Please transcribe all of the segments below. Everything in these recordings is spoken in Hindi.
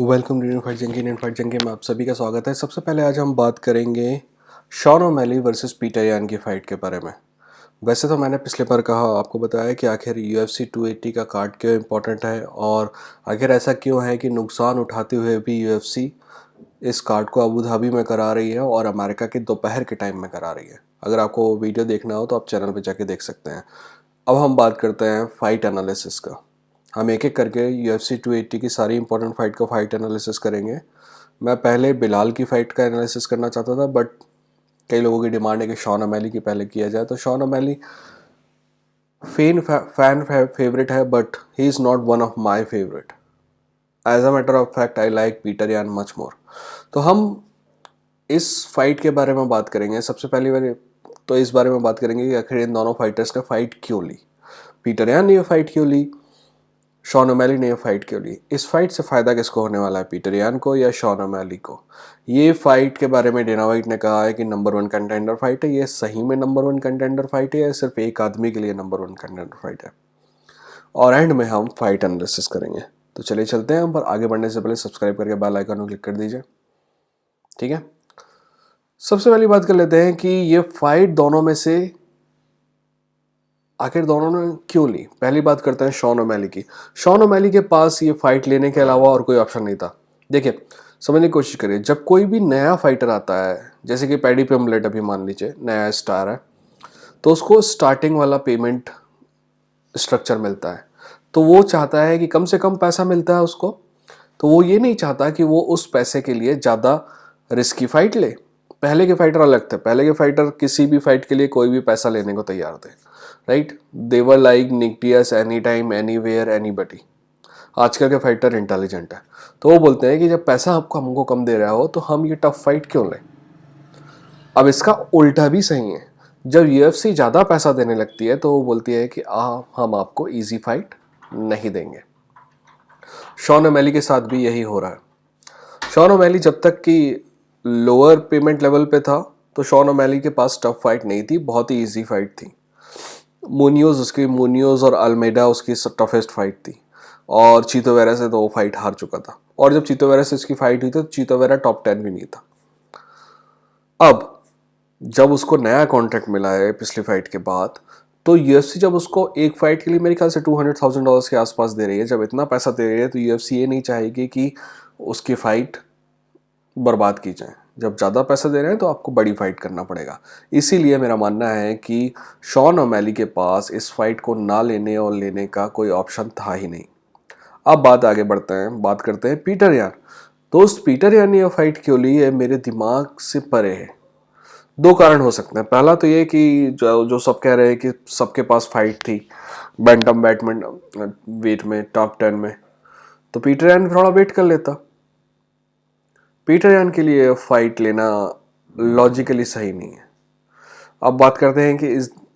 वेलकम टू इंडियन फाइट जंगी में आप सभी का स्वागत है। सबसे पहले आज हम बात करेंगे शॉन ओमैली वर्सेस पीटर यान की फ़ाइट के बारे में। वैसे तो मैंने पिछले बार कहा आपको बताया कि आखिर UFC 280 का कार्ड क्यों इम्पोर्टेंट है और आखिर ऐसा क्यों है कि नुकसान उठाते हुए भी UFC इस कार्ड को अबू धाबी में करा रही है और अमेरिका के दोपहर के टाइम में करा रही है। अगर आपको वीडियो देखना हो तो आप चैनल पर जाके देख सकते हैं। अब हम बात करते हैं फ़ाइट एनालिसिस का। हम एक एक करके UFC 280 की सारी इंपॉर्टेंट फाइट का फाइट एनालिसिस करेंगे। मैं पहले बिलाल की फ़ाइट का एनालिसिस करना चाहता था, बट कई लोगों की डिमांड है कि शॉन ओमैली की पहले किया जाए। तो शॉन ओमैली फैन फेवरेट है, but he is not one of my favourite. As a matter of fact I like Petr Yan much more. तो हम इस फाइट के बारे में बात करेंगे। सबसे पहली बार तो इस बारे में बात करेंगे कि आखिर इन दोनों फाइटर्स ने फाइट क्यों ली, पीटर यान ने ये फाइट क्यों ली, शॉन ओमैली ने ये फाइट क्यों ली। इस फाइट से फ़ायदा किसको होने वाला है, पीटर यान को या शॉन ओमैली को। ये फाइट के बारे में डेना वाइट ने कहा है कि नंबर 1 कंटेंडर फाइट है। ये सही में नंबर 1 कंटेंडर फाइट है या सिर्फ एक आदमी के लिए नंबर 1 कंटेंडर फाइट है। और एंड में हम फाइट एनालिसिस करेंगे। तो चलिए चलते हैं। पर आगे बढ़ने से पहले सब्सक्राइब करके बेल आइकन को क्लिक कर दीजिए, ठीक है। सबसे पहली बात कर लेते हैं कि ये फाइट दोनों में से आखिर दोनों ने क्यों ली। पहली बात करते हैं शॉन ओमैली की। शॉन ओमैली के पास ये फाइट लेने के अलावा और कोई ऑप्शन नहीं था। देखिए, समझने की कोशिश करिए, जब कोई भी नया फाइटर आता है, जैसे कि पैडी पिम्बलेट अभी मान लीजिए नया स्टार है, तो उसको स्टार्टिंग वाला पेमेंट स्ट्रक्चर मिलता है। तो वो चाहता है कि कम से कम पैसा मिलता है उसको। तो वो ये नहीं चाहता कि वो उस पैसे के लिए ज़्यादा रिस्की फाइट ले। पहले के फाइटर अलग थे। पहले के फाइटर किसी भी फाइट के लिए कोई भी पैसा लेने को तैयार थे, right. They were like Nick Diaz, any time anywhere anybody. आजकल के फाइटर इंटेलिजेंट है, तो वो बोलते हैं कि जब पैसा आपको हमको कम दे रहा हो तो हम ये टफ फाइट क्यों लें। अब इसका उल्टा भी सही है। जब UFC ज़्यादा पैसा देने लगती है तो वो बोलती है कि हम आपको ईजी फाइट नहीं देंगे। शॉन ओमैली के साथ भी यही हो रहा है। शॉन ओमैली जब तक कि लोअर पेमेंट लेवल पे था तो शॉन ओमैली के पास टफ फाइट नहीं थी, बहुत ही ईजी फाइट थी। मुनियोज और अल्मेडा उसकी टफेस्ट फाइट थी, और चीतोवेरा से तो वो फाइट हार चुका था। और जब चीतोवेरा से इसकी फाइट हुई तो चीतोवेरा टॉप 10 भी नहीं था। अब जब उसको नया कॉन्ट्रैक्ट मिला है पिछली फाइट के बाद, तो UFC जब उसको एक फाइट के लिए मेरे ख्याल से $200,000 के आसपास दे रही है, जब इतना पैसा दे रही है तो UFC ये नहीं चाहेगी कि उसकी फाइट बर्बाद की जाए। जब ज़्यादा पैसा दे रहे हैं तो आपको बड़ी फाइट करना पड़ेगा। इसीलिए मेरा मानना है कि शॉन ओमैली के पास इस फाइट को ना लेने और लेने का कोई ऑप्शन था ही नहीं। अब बात आगे बढ़ते हैं, बात करते हैं पीटर यान। दोस्त, पीटर यान ने यह फाइट क्यों ली है मेरे दिमाग से परे है। दो कारण हो सकते हैं। पहला तो ये कि जो सब कह रहे हैं कि सबके पास फाइट थी बैंटम वेट में टॉप 10 में, तो पीटर यान थोड़ा वेट कर लेता। पीटर यान के लिए फाइट लेना लॉजिकली सही नहीं है। अब बात करते हैं कि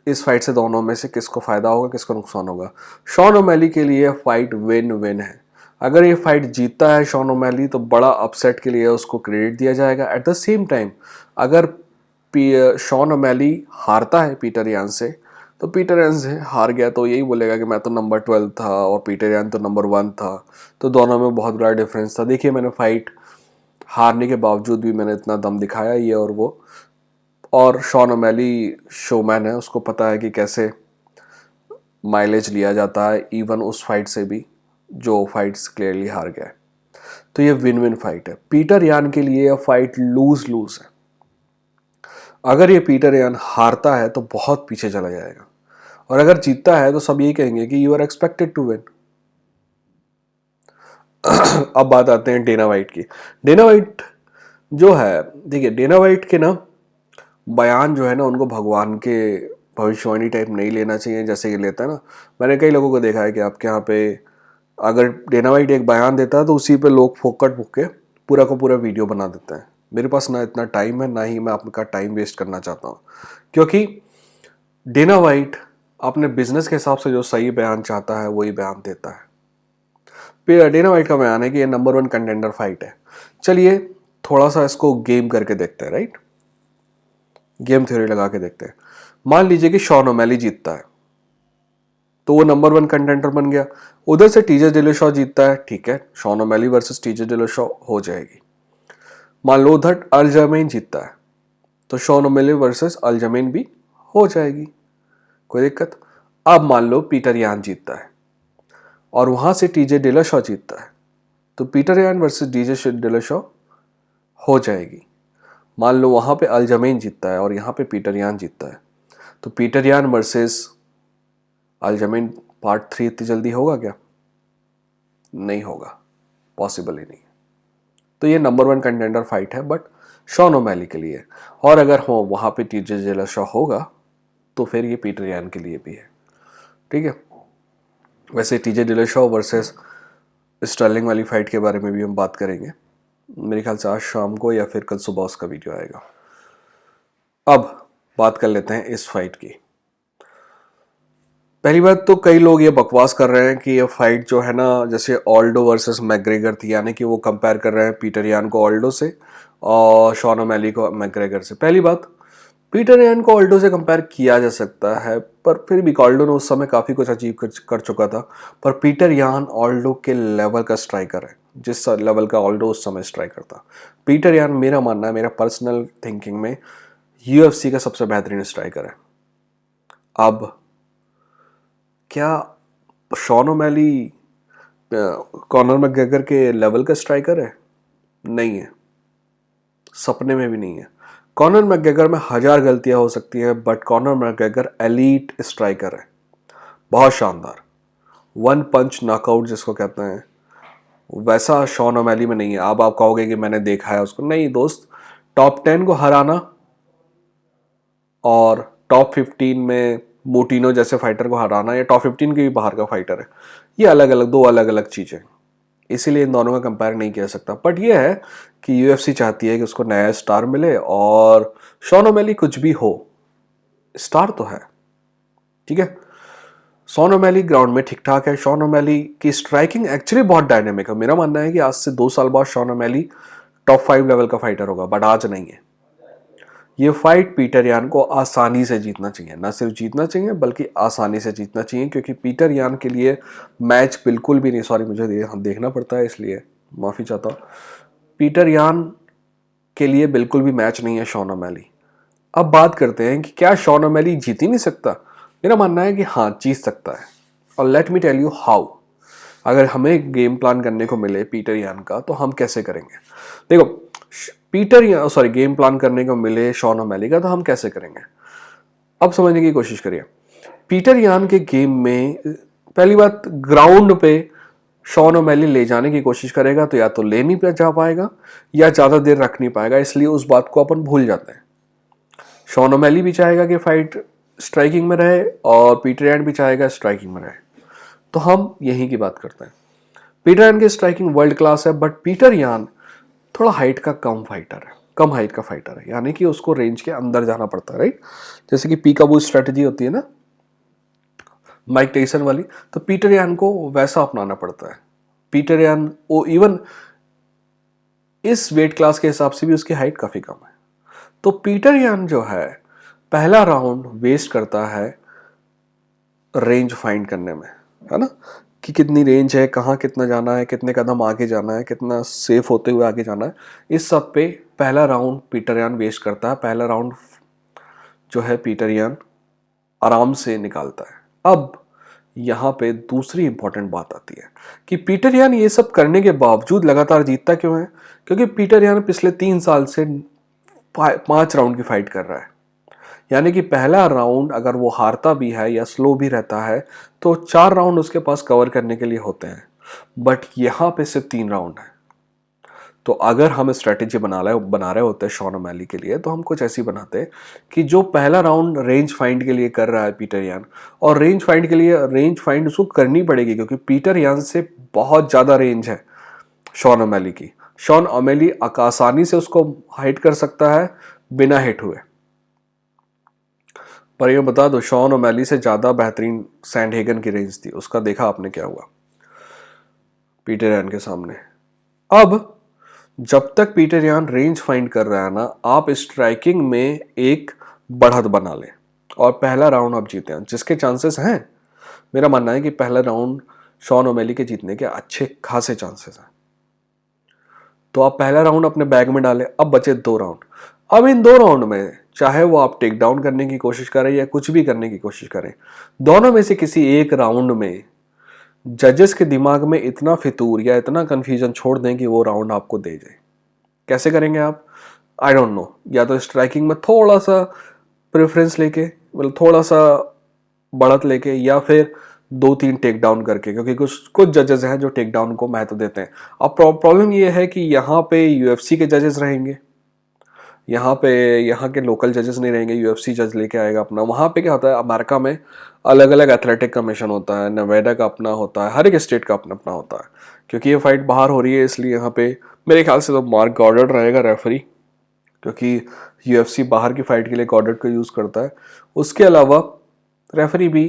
इस फाइट से दोनों में से किसको फायदा होगा, किसको नुकसान होगा। शॉन ओमैली के लिए फाइट विन विन है। अगर ये फाइट जीतता है शॉन ओमैली तो बड़ा अपसेट के लिए उसको क्रेडिट दिया जाएगा। एट द सेम टाइम अगर शॉन ओमैली हारता है पीटर यान से, तो पीटर यान से हार गया तो यही बोलेगा कि मैं तो नंबर 12 था और पीटर यान तो नंबर 1 था, तो दोनों में बहुत बड़ा डिफरेंस था। देखिए, मैंने फाइट हारने के बावजूद भी मैंने इतना दम दिखाया, ये और वो। और शॉन ओमैली शोमैन है, उसको पता है कि कैसे माइलेज लिया जाता है, इवन उस फाइट से भी जो फाइट्स क्लियरली हार गया है। तो ये विन विन फाइट है। पीटर यान के लिए यह फाइट लूज लूज है। अगर ये पीटर यान हारता है तो बहुत पीछे चला जाएगा, और अगर जीतता है तो सब यही कहेंगे कि you are expected to win. अब बात आते हैं डेना वाइट की। डेना वाइट जो है, देखिए, डेना वाइट के ना बयान जो है ना, उनको भगवान के भविष्यवाणी टाइप नहीं लेना चाहिए जैसे कि लेता है ना। मैंने कई लोगों को देखा है कि आपके यहाँ पे अगर डेना वाइट एक बयान देता है तो उसी पे लोग फोकट फूक के पूरा का पूरा वीडियो बना देते हैं। मेरे पास ना इतना टाइम है, ना ही मैं आपका टाइम वेस्ट करना चाहता हूँ, क्योंकि डेना वाइट अपने बिजनेस के हिसाब से जो सही बयान चाहता है वही बयान देता है। डेना वाइट का बयान है कि ये नंबर 1 कंटेंडर फाइट है। चलिए थोड़ा सा इसको गेम करके देखते हैं, राइट। गेम थ्योरी लगा के देखते हैं। मान लीजिए कि शॉन ओमैली जीतता है, तो वो नंबर 1 कंटेंडर बन गया। उधर से टीजे डिलशॉ जीतता है, ठीक है, शॉन ओमैली वर्सेस टीजे डिलशॉ हो जाएगी। मान लो उधर अल-जर्मेन जीतता है तो शॉन ओमैली वर्सेस अल-जर्मेन भी हो जाएगी, कोई दिक्कत। अब मान लो पीटर यान जीतता है और वहां से टीजे डिलशॉ जीतता है तो पीटर यान वर्सेस डीजे डिलशॉ हो जाएगी। मान लो वहां पे अल-जर्मेन जीतता है और यहाँ पे पीटर यान जीतता है तो पीटर यान वर्सेस अल-जर्मेन पार्ट 3 इतनी जल्दी होगा क्या? नहीं होगा, पॉसिबल ही नहीं। तो ये नंबर 1 कंटेंडर फाइट है बट शॉन ओमैली के लिए, और अगर हो वहां पे टीजे डिलशॉ होगा तो फिर ये पीटर यान के लिए भी है, ठीक है। वैसे टीजे डिलशॉ वर्सेस स्टर्लिंग वाली फाइट के बारे में भी हम बात करेंगे, मेरे ख्याल से आज शाम को या फिर कल सुबह उसका वीडियो आएगा। अब बात कर लेते हैं इस फाइट की। पहली बात तो कई लोग ये बकवास कर रहे हैं कि ये फाइट जो है ना जैसे ऑल्डो वर्सेस मैग्रेगर थी, यानी कि वो कंपेयर कर रहे हैं पीटर यान को ऑल्डो से और शॉन ओमैली को मैग्रेगर से। पहली बात, पीटर यान को ऑल्डो से कंपेयर किया जा सकता है पर फिर भी ऑल्डो ने उस समय काफ़ी कुछ अचीव कर चुका था, पर पीटर यान ऑल्डो के लेवल का स्ट्राइकर है जिस लेवल का ऑल्डो उस समय स्ट्राइकर था। पीटर यान, मेरा मानना है, मेरा पर्सनल थिंकिंग में UFC का सबसे बेहतरीन स्ट्राइकर है। अब क्या शॉन ओमैली कॉनर मैकग्रेगर के लेवल का स्ट्राइकर है? नहीं है, सपने में भी नहीं है। कॉनर मैकग्रेगर में 1000 गलतियां हो सकती हैं but Conor McGregor elite striker है, बहुत शानदार, वन पंच नॉकआउट जिसको कहते हैं, वैसा शॉन ओमैली में नहीं है। अब आप कहोगे कि मैंने देखा है उसको, नहीं दोस्त, टॉप 10 को हराना और टॉप 15 में मोटिनो जैसे फाइटर को हराना या टॉप 15 के भी बाहर का फाइटर है, ये अलग अलग, दो अलग अलग चीज़ें, इसीलिए इन दोनों का कंपेयर नहीं किया सकता। बट ये है कि UFC चाहती है कि उसको नया स्टार मिले और शॉन ओमैली कुछ भी हो, स्टार तो है, ठीक है। शॉन ओमैली ग्राउंड में ठीक ठाक है। शॉन ओमैली की स्ट्राइकिंग एक्चुअली बहुत डायनेमिक है। मेरा मानना है कि आज से 2 साल बाद शॉन ओमैली टॉप 5 लेवल का फाइटर होगा, बट आज नहीं है। ये फाइट पीटर यान को आसानी से जीतना चाहिए, ना सिर्फ जीतना चाहिए बल्कि आसानी से जीतना चाहिए, क्योंकि पीटर यान के लिए मैच बिल्कुल भी नहीं, सॉरी मुझे देखना पड़ता है इसलिए माफ़ी चाहता हूँ, पीटर यान के लिए बिल्कुल भी मैच नहीं है शॉन ओमैली। अब बात करते हैं कि क्या शॉन ओमैली जीत ही नहीं सकता? मेरा मानना है कि हाँ, जीत सकता है, और let me tell you how. अगर हमें गेम प्लान करने को मिले पीटर यान का तो हम कैसे करेंगे? देखो, गेम प्लान करने को मिले शॉन ओमैली का तो हम कैसे करेंगे, अब समझने की कोशिश करिए। पीटर यान के गेम में पहली बात, ग्राउंड पे शॉन ओमैली ले जाने की कोशिश करेगा तो या तो ले नहीं जा पाएगा या ज़्यादा देर रख नहीं पाएगा, इसलिए उस बात को अपन भूल जाते हैं। शॉन ओमैली भी चाहेगा कि फाइट स्ट्राइकिंग में रहे और पीटर यान भी चाहेगा स्ट्राइकिंग में रहे, तो हम यहीं की बात करते हैं। पीटर यान की स्ट्राइकिंग वर्ल्ड क्लास है बट पीटर यान थोड़ा हाइट का कम फाइटर है, कम हाइट का फाइटर है, यानी कि उसको रेंज के अंदर जाना पड़ता है, राइट। जैसे कि पीकाबू स्ट्रेटजी होती है ना माइक टाइसन वाली, तो पीटर यान को वैसा अपनाना पड़ता है। पीटर यान वो इवन इस वेट क्लास के हिसाब से भी उसकी हाइट काफ़ी कम है, तो पीटर यान जो है पहला राउंड वेस्ट करता है रेंज फाइंड करने में, है ना, कि कितनी रेंज है, कहाँ कितना जाना है, कितने कदम आगे जाना है, कितना सेफ होते हुए आगे जाना है, इस सब पे पहला राउंड पीटर यान वेस्ट करता है। पहला राउंड जो है पीटर यान आराम से निकालता है। अब यहाँ पे दूसरी इंपॉर्टेंट बात आती है कि पीटर यान ये सब करने के बावजूद लगातार जीतता क्यों है? क्योंकि पीटर यान पिछले 3 साल से 5 राउंड की फाइट कर रहा है, यानी कि पहला राउंड अगर वो हारता भी है या स्लो भी रहता है तो 4 राउंड उसके पास कवर करने के लिए होते हैं, बट यहाँ पे सिर्फ 3 राउंड है। तो अगर हम स्ट्रेटेजी बना रहे होते हैं शॉन ओमैली के लिए तो हम कुछ ऐसी बनाते कि जो पहला राउंड रेंज फाइंड के लिए कर रहा है पीटर यान, और रेंज फाइंड उसको करनी पड़ेगी क्योंकि पीटर यान से बहुत ज़्यादा रेंज है शॉन ओमैली की। शॉन ओमैली आसानी से उसको हिट कर सकता है बिना हिट हुए, पर ये बता दो शॉन ओमैली से ज़्यादा बेहतरीन सैंडहेगन की रेंज थी, उसका देखा आपने क्या हुआ पीटर यान के सामने। अब जब तक पीटर यान रेंज फाइंड कर रहा है ना, आप स्ट्राइकिंग में एक बढ़त बना लें और पहला राउंड आप जीते हैं, जिसके चांसेस हैं मेरा मानना है कि पहला राउंड शॉन ओमेली के जीतने के अच्छे खासे चांसेस हैं। तो आप पहला राउंड अपने बैग में डालें। अब बचे 2 राउंड। अब इन 2 राउंड में चाहे वो आप टेक डाउन करने की कोशिश करें या कुछ भी करने की कोशिश करें, दोनों में से किसी एक राउंड में जजेस के दिमाग में इतना फितूर या इतना कंफ्यूजन छोड़ दें कि वो राउंड आपको दे जाए। कैसे करेंगे आप? I don't know. या तो स्ट्राइकिंग में थोड़ा सा प्रेफरेंस लेके, मतलब थोड़ा सा बढ़त लेके, या फिर 2-3 टेक डाउन करके, क्योंकि कुछ कुछ जजेस हैं जो टेक डाउन को महत्व देते हैं। अब प्रॉब्लम ये है कि यहाँ पे यूएफसी के जजेस रहेंगे, यहाँ पे यहाँ के लोकल जजेस नहीं रहेंगे, यूएफसी जज लेके आएगा अपना। वहाँ पे क्या होता है, अमेरिका में अलग अलग एथलेटिक कमीशन होता है, नेवाडा का अपना होता है, हर एक स्टेट का अपना अपना होता है। क्योंकि ये फाइट बाहर हो रही है इसलिए यहाँ पे मेरे ख्याल से तो मार्क गॉडर्ड रहेगा रेफरी, क्योंकि यूएफसी बाहर की फाइट के लिए गॉडर्ड का यूज़ करता है। उसके अलावा रेफरी भी,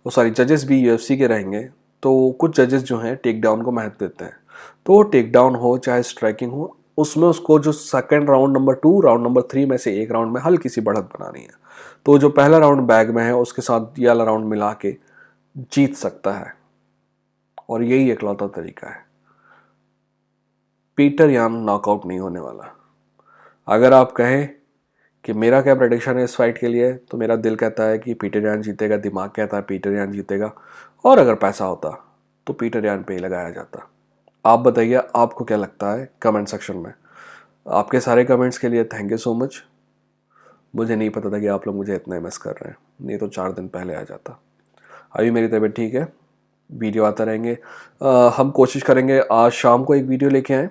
वो सारी जजेस भी यूएफसी के रहेंगे। तो कुछ जजेस जो हैं टेक डाउन को महत्व देते हैं। तो टेक डाउन हो चाहे स्ट्राइकिंग हो, उसमें उसको जो second round number 2, round number 3 में से एक राउंड में हल्की सी बढ़त बनानी है। तो जो पहला राउंड बैग में है उसके साथ ये वाला राउंड मिला के जीत सकता है, और यही इकलौता तरीका है। पीटर यान नॉकआउट नहीं होने वाला। अगर आप कहें कि मेरा क्या प्रेडिक्शन है इस फाइट के लिए, तो मेरा दिल कहता है कि पीटर यान जीतेगा, दिमाग कहता है पीटर यान जीतेगा, और अगर पैसा होता तो पीटर यान पे ही लगाया जाता। आप बताइए आपको क्या लगता है कमेंट सेक्शन में। आपके सारे कमेंट्स के लिए थैंक यू सो मच। मुझे नहीं पता था कि आप लोग मुझे इतना मिस कर रहे हैं, नहीं तो 4 दिन पहले आ जाता। अभी मेरी तबीयत ठीक है, वीडियो आता रहेंगे। हम कोशिश करेंगे आज शाम को एक वीडियो लेके आएँ,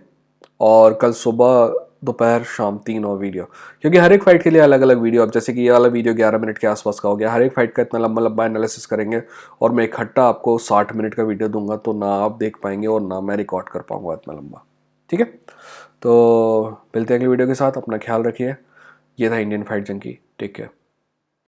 और कल सुबह दोपहर शाम 3 और वीडियो, क्योंकि हर एक फाइट के लिए अलग अलग वीडियो। अब जैसे कि ये वाला वीडियो 11 मिनट के आसपास का हो गया, हर एक फाइट का इतना लंबा लंबा एनालिसिस करेंगे, और मैं इकट्ठा आपको 60 मिनट का वीडियो दूंगा, तो ना आप देख पाएंगे और ना मैं रिकॉर्ड कर पाऊंगा इतना लंबा। ठीक है, तो मिलते हैं अगली वीडियो के साथ। अपना ख्याल रखिए। ये था Indian fight junkie. Take care.